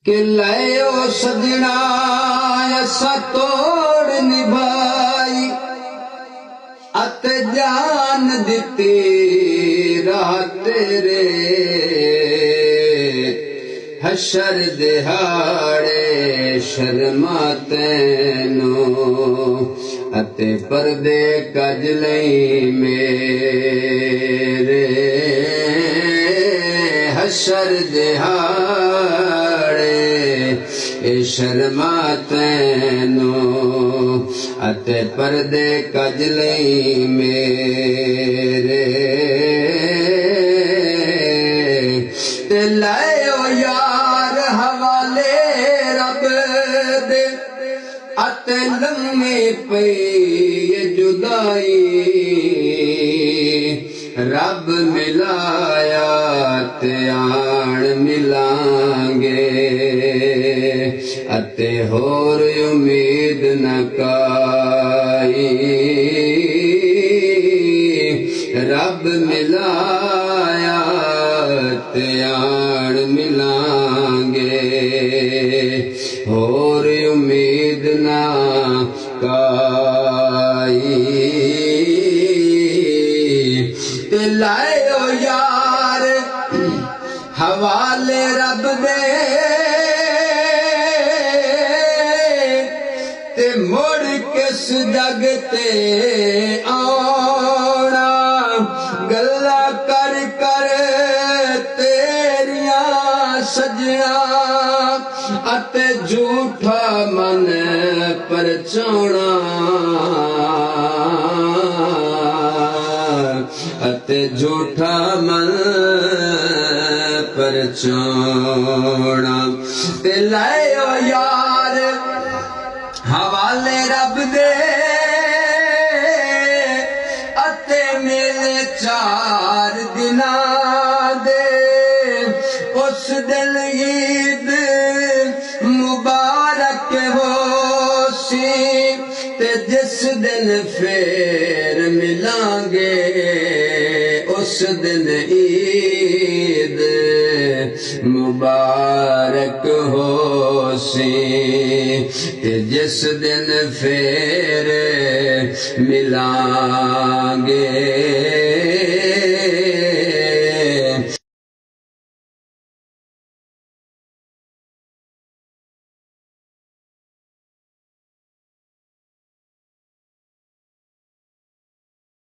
कि लयो सजना असा तोड़ निभाई अत जान दिती रात तेरे हशर दिहाड़े शर्मा तैनो अते पर्दे कज लई मेरे हशर दिहाड़े शर्मा तैनो अते पर्दे कज लई मेरे ते लायो यार हवाले रब दे अते लम्मे पई जुदाई रब मिलाया ते आण मिलांगे अते होर उम्मीद न काई रब मिलाया ते आण मिलांगे होर उम्मीद न काई ते लायो यार हवाले रब दे ते मुड़ किस जग ते आना गल्ला कर कर तेरियां सजना अते झूठा मन परचाना अते झूठा मन परचाना ते लायो यार हवाले रब दे अते मेरे 4 दिनां दे उस दिन ईद मुबारक हो सी ते जिस दिन फेर मिलांगे उस दिन ईद मुबारक हो सी ते जिस दिन फेर मिलांगे